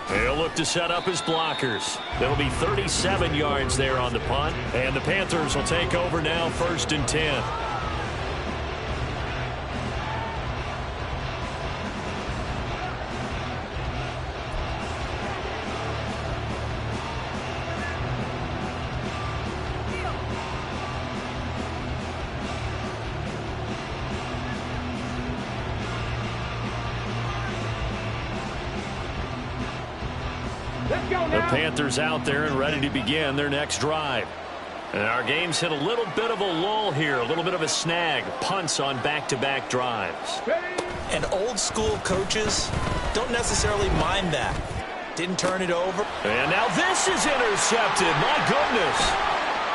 They'll look to set up his blockers. There'll be 37 yards there on the punt, and the Panthers will take over now 1st and 10. The Panthers out there and ready to begin their next drive. And our game's hit a little bit of a lull here, a little bit of a snag. Punts on back-to-back drives. And old-school coaches don't necessarily mind that. Didn't turn it over. And now this is intercepted. My goodness.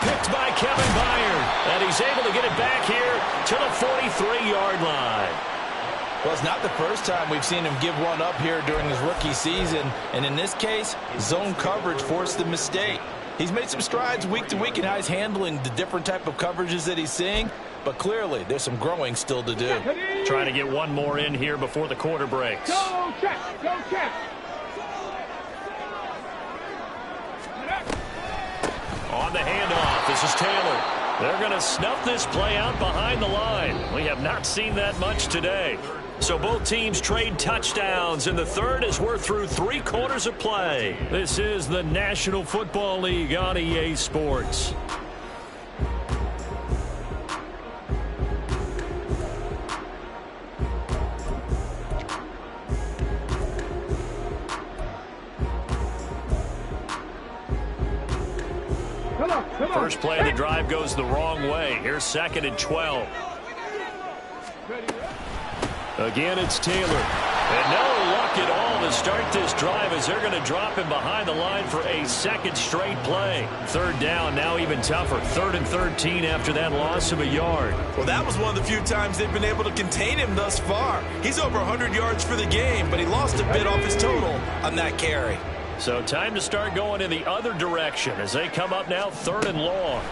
Picked by Kevin Byard. And he's able to get it back here to the 43-yard line. Well, it's not the first time we've seen him give one up here during his rookie season. And in this case, zone coverage forced the mistake. He's made some strides week to week in how he's handling the different type of coverages that he's seeing. But clearly, there's some growing still to do. Trying to get one more in here before the quarter breaks. Go check, go check. On the handoff, this is Taylor. They're going to snuff this play out behind the line. We have not seen that much today. So both teams trade touchdowns, and the third as we're through 3 quarters of play. This is the National Football League on EA Sports. First play of the drive goes the wrong way. Here's 2nd and 12. Again, it's Taylor. And no luck walk at all to start this drive as they're going to drop him behind the line for a second straight play. Third down, now even tougher. 3rd and 13 after that loss of a yard. Well, that was one of the few times they've been able to contain him thus far. He's over 100 yards for the game, but he lost a bit off his total on that carry. So time to start going in the other direction as they come up now 3rd and long.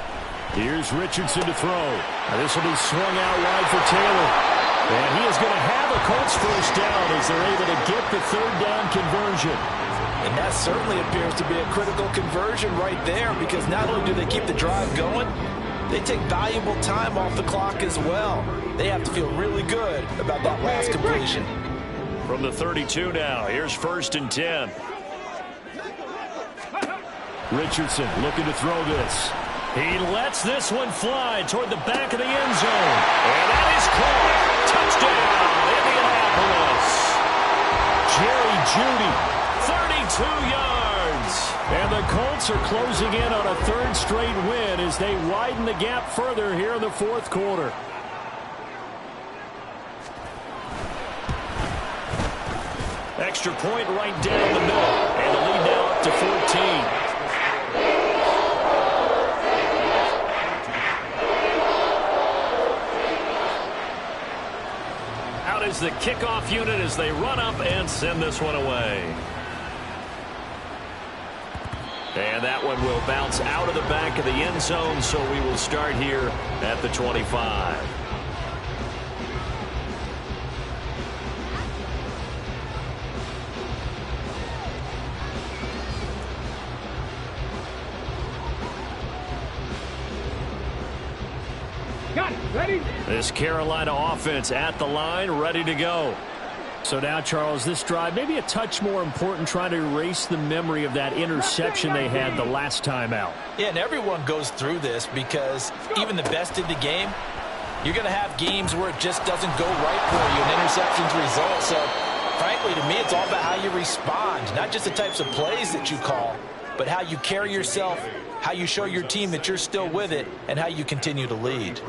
Here's Richardson to throw. Now this will be swung out wide for Taylor. And he is going to have a Colts first down as they're able to get the 3rd down conversion. And that certainly appears to be a critical conversion right there, because not only do they keep the drive going, they take valuable time off the clock as well. They have to feel really good about that last completion. From the 32 now, here's 1st and 10. Richardson looking to throw this. He lets this one fly toward the back of the end zone. And that is caught. Touchdown, Indianapolis. Jerry Jeudy, 32 yards. And the Colts are closing in on a 3rd straight win as they widen the gap further here in the 4th quarter. Extra point right down the middle. And the lead now up to 14. Is the kickoff unit as they run up and send this one away. And that one will bounce out of the back of the end zone, so we will start here at the 25. Got it. Ready? This Carolina offense at the line, ready to go. So now, Charles, this drive maybe a touch more important, trying to erase the memory of that interception they had the last time out. Yeah, and everyone goes through this, because even the best in the game, you're going to have games where it just doesn't go right for you, and interceptions result. So, frankly, to me, it's all about how you respond, not just the types of plays that you call, but how you carry yourself, how you show your team that you're still with it, and how you continue to lead.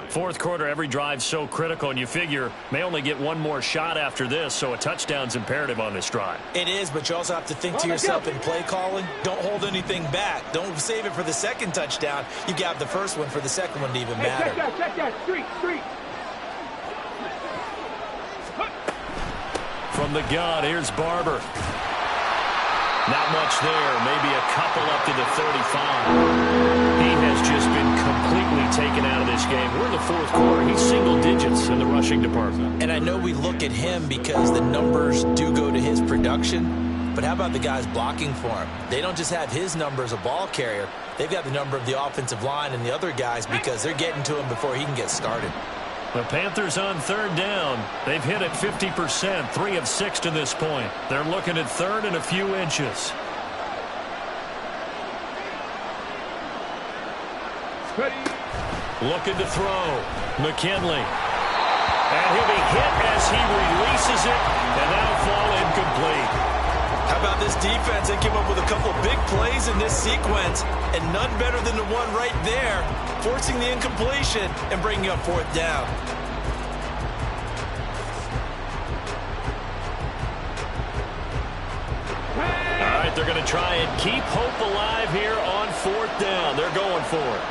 4th quarter, every drive's so critical, and you figure may only get one more shot after this, so a touchdown's imperative on this drive. It is, but you also have to think to yourself in play calling, don't hold anything back. Don't save it for the second touchdown. You got the first one for the second one to even matter. Check that. Street. From the gun, here's Barber. Not much there, maybe a couple up to the 35. He has just been completely taken out of this game. We're in the 4th quarter. He's single digits in the rushing department. And I know we look at him because the numbers do go to his production, but how about the guys blocking for him? They don't just have his number as a ball carrier. They've got the number of the offensive line and the other guys because they're getting to him before he can get started. The Panthers on 3rd down. They've hit it 50%, 3 of 6 to this point. They're looking at 3rd and a few inches. Ready? Looking to throw. McKinley. And he'll be hit as he releases it, and that'll fall incomplete. How about this defense? They came up with a couple of big plays in this sequence, and none better than the one right there, forcing the incompletion and bringing up 4th down. All right, they're going to try and keep hope alive here on 4th down. They're going for it.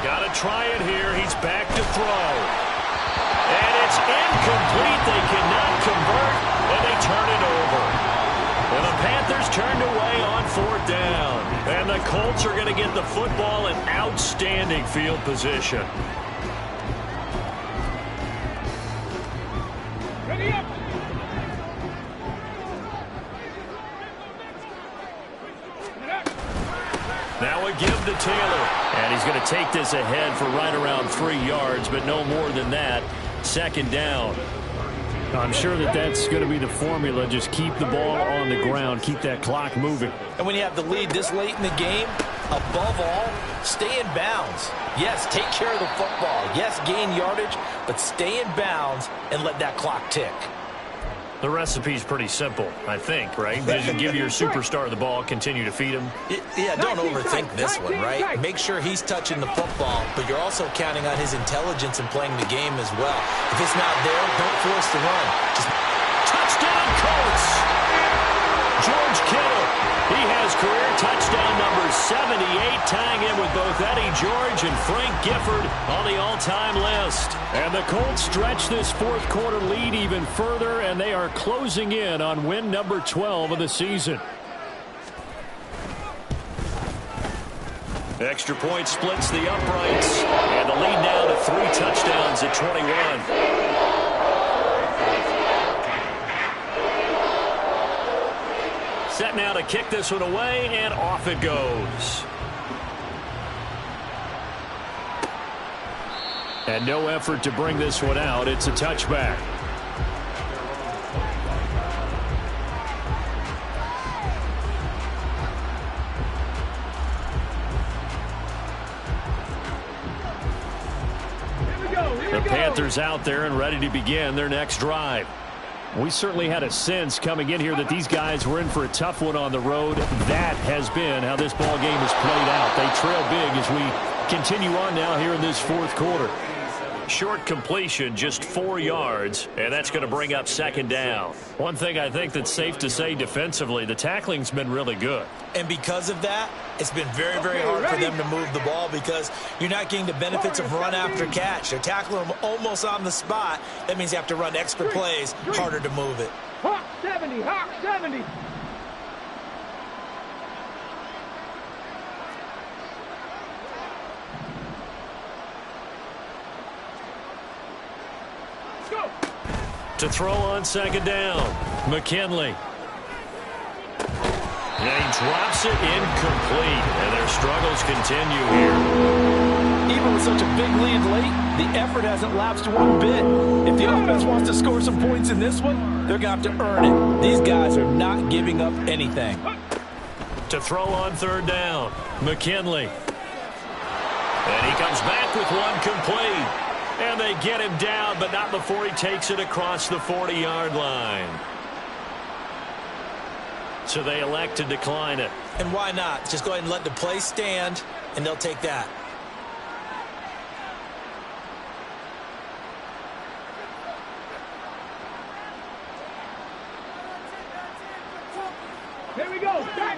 Got to try it here. He's back to throw. And it's incomplete. They cannot convert, and they turn it over. And the Panthers turned away on 4th down. And the Colts are going to get the football in outstanding field position. Ready up. Now a give to Taylor. And he's going to take this ahead for right around 3 yards, but no more than that. 2nd down. I'm sure that's going to be the formula. Just keep the ball on the ground. Keep that clock moving. And when you have the lead this late in the game, Above all, stay in bounds. Yes, take care of the football. Yes, gain yardage, but stay in bounds and let that clock tick. The recipe's pretty simple, I think, right? Just give your superstar the ball, continue to feed him. Yeah, don't overthink this one, right? Make sure he's touching the football, but you're also counting on his intelligence in playing the game as well. If it's not there, don't force the run. Just touchdown, Colts! George Kittle. He has career touchdown number 78, tying in with both Eddie George and Frank Gifford on the all-time list. And the Colts stretch this fourth quarter lead even further, and they are closing in on win number 12 of the season. Extra point splits the uprights, and the lead now to 3 touchdowns at 21. Set now to kick this one away, and off it goes. And no effort to bring this one out. It's a touchback. The Panthers out there and ready to begin their next drive. We certainly had a sense coming in here that these guys were in for a tough one on the road. That has been how this ball game has played out. They trail big as we continue on now here in this fourth quarter. Short completion, just 4 yards, and that's going to bring up second down. One thing I think that's safe to say defensively, the tackling's been really good. And because of that, it's been very, very hard for them to move the ball because you're not getting the benefits of run after catch. They're tackling them almost on the spot. That means you have to run extra plays, harder to move it. Hawk 70, Hawk 70. To throw on second down, McKinley. And he drops it incomplete, and their struggles continue here. Even with such a big lead late, the effort hasn't lapsed one bit. If the offense wants to score some points in this one, they're going to have to earn it. These guys are not giving up anything. To throw on third down, McKinley. And he comes back with one complete. And they get him down, but not before he takes it across the 40-yard line. So they elect to decline it. And why not? Just go ahead and let the play stand, and they'll take that. Here we go. Back.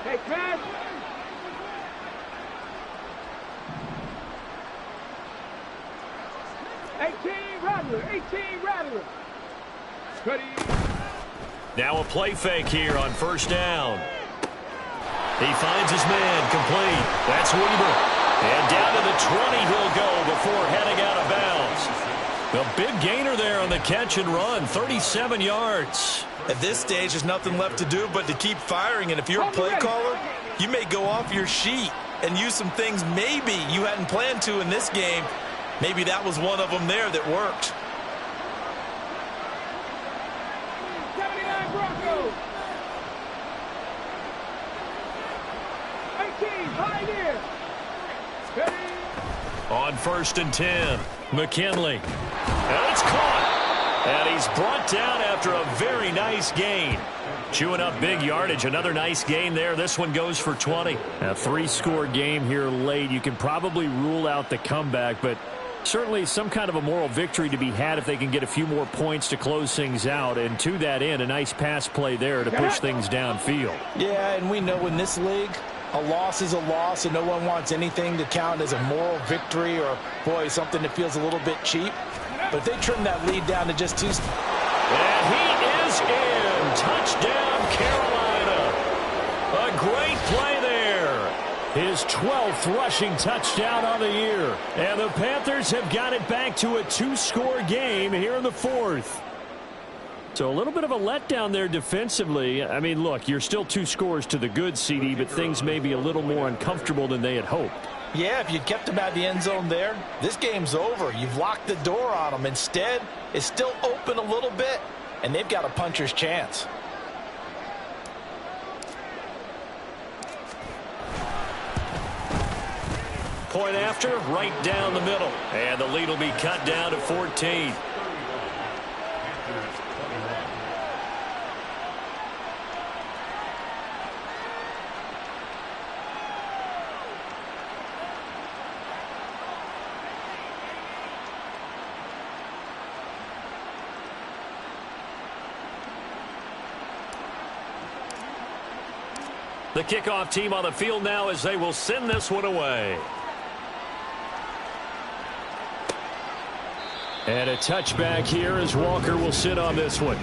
Hey, Chris. 18 Rattler. Ready. Now a play fake here on first down. He finds his man complete. That's Weaver. And down to the 20 he'll go before heading out of bounds. A big gainer there on the catch and run, 37 yards. At this stage, there's nothing left to do but to keep firing. And if you're a play caller, you may go off your sheet and use some things maybe you hadn't planned to in this game. Maybe that was one of them there that worked. 79 Broncos. 18 Pioneers. Ready. On first and 10, McKinley. And it's caught. And he's brought down after a very nice gain. Chewing up big yardage. Another nice gain there. This one goes for 20. A 3-score game here late. You can probably rule out the comeback, but certainly some kind of a moral victory to be had if they can get a few more points to close things out. And to that end, a nice pass play there to push things downfield. Yeah, and we know in this league, a loss is a loss, and no one wants anything to count as a moral victory or, boy, something that feels a little bit cheap. But if they trim that lead down to just 2. And he is in. Touchdown, Carolina. A great play there. His 12th rushing touchdown on the year. And the Panthers have got it back to a 2-score game here in the fourth. So a little bit of a letdown there defensively. I mean, look, you're still 2 scores to the good, CD, but things may be a little more uncomfortable than they had hoped. Yeah, if you kept them out of the end zone there, this game's over. You've locked the door on them. Instead, it's still open a little bit, and they've got a puncher's chance. point after, right down the middle. And the lead will be cut down to 14. The kickoff team on the field now as they will send this one away. And a touchback here as Walker will sit on this one.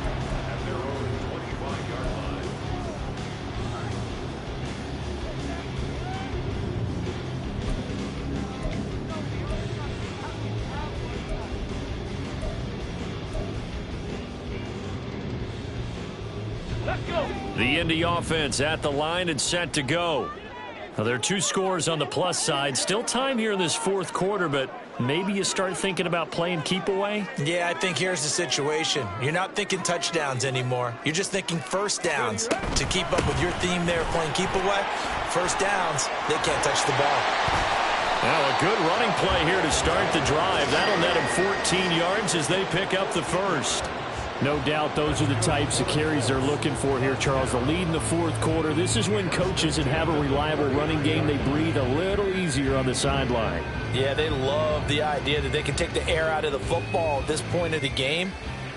The Indy offense at the line and set to go. Now, there are 2 scores on the plus side. Still time here in this fourth quarter, but maybe you start thinking about playing keep away? Yeah, I think here's the situation. You're not thinking touchdowns anymore. You're just thinking first downs. To keep up with your theme there, playing keep away, first downs, they can't touch the ball. Now, a good running play here to start the drive. That'll net him 14 yards as they pick up the first. No doubt those are the types of carries they're looking for here, Charles. The lead in the fourth quarter. This is when coaches that have a reliable running game, they breathe a little easier on the sideline. Yeah, they love the idea that they can take the air out of the football at this point of the game.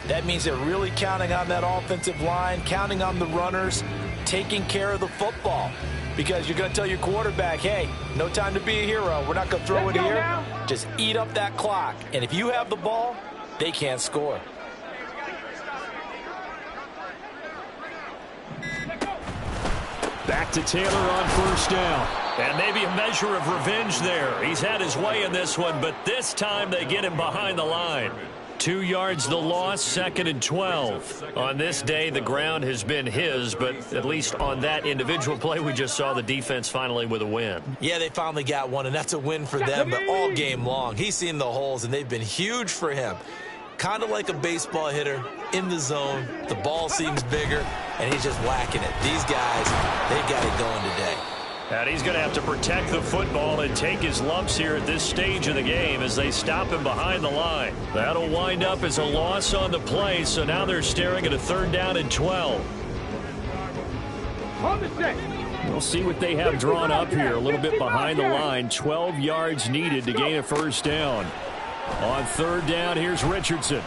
That means they're really counting on that offensive line, counting on the runners, taking care of the football. Because you're going to tell your quarterback, hey, no time to be a hero. We're not going to throw it here. Just eat up that clock. And if you have the ball, they can't score. Back to Taylor on first down. And maybe a measure of revenge there. He's had his way in this one, but this time they get him behind the line. 2 yards the loss, 2nd and 12. On this day, the ground has been his, but at least on that individual play, we just saw the defense finally with a win. Yeah, they finally got one, and that's a win for them, but all game long, he's seen the holes, and they've been huge for him. Kind of like a baseball hitter in the zone. The ball seems bigger, and he's just whacking it. These guys, they got it going today. And he's going to have to protect the football and take his lumps here at this stage of the game as they stop him behind the line. That'll wind up as a loss on the play, so now they're staring at a 3rd down and 12. We'll see what they have drawn up here. A little bit behind the line. 12 yards needed to gain a 1st down. On 3rd down, here's Richardson.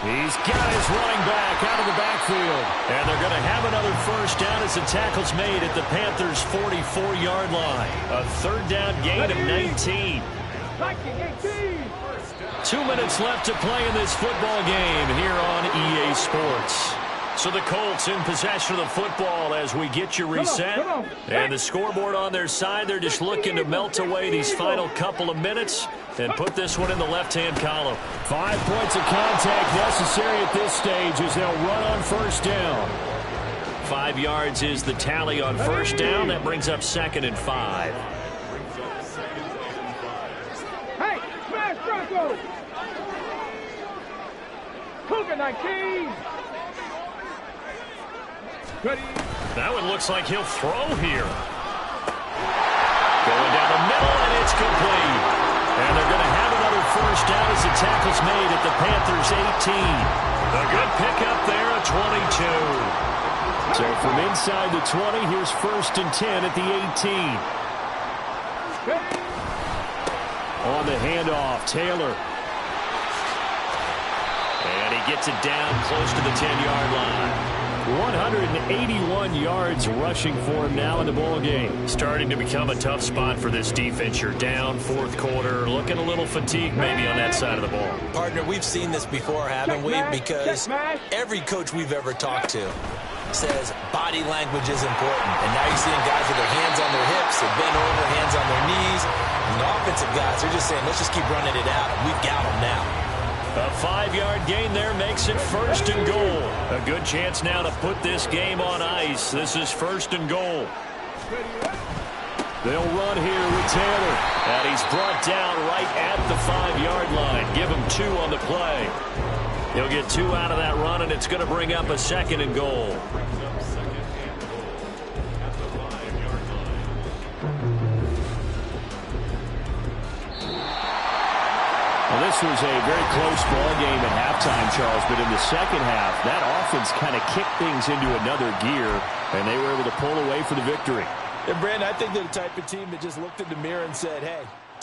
He's got his running back out of the backfield. And they're going to have another 1st down as the tackle's made at the Panthers' 44-yard line. A 3rd down gain of 19. 2 minutes left to play in this football game here on EA Sports. So the Colts in possession of the football as we get you reset. And the scoreboard on their side, they're just looking to melt away these final couple of minutes and put this one in the left-hand column. 5 points of contact necessary at this stage as they'll run on 1st down. 5 yards is the tally on 1st down. That brings up 2nd and 5. Hey, smash Bronco! Cougar 19! That one looks like he'll throw here. Going down the middle, and it's complete. And they're going to have another 1st down as the tackle's made at the Panthers' 18. A good pickup there, a 22. So from inside the 20, here's 1st and 10 at the 18. On the handoff, Taylor. And he gets it down close to the 10-yard line. 181 yards rushing for him now in the ball game. Starting to become a tough spot for this defense. You're down 4th quarter, looking a little fatigued maybe on that side of the ball. Partner, we've seen this before, haven't we? Because every coach we've ever talked to says body language is important. And now you're seeing guys with their hands on their hips, they're bent over, hands on their knees. And the offensive guys, they're just saying, let's just keep running it out. We've got them now. A 5-yard gain there makes it 1st and goal. A good chance now to put this game on ice. This is 1st and goal. They'll run here with Taylor. And he's brought down right at the 5-yard line. Give him 2 on the play. He'll get 2 out of that run, and it's going to bring up a 2nd and goal. This was a very close ball game at halftime, Charles, but in the second half, that offense kind of kicked things into another gear, and they were able to pull away for the victory. And, Brandon, I think they're the type of team that just looked in the mirror and said, hey,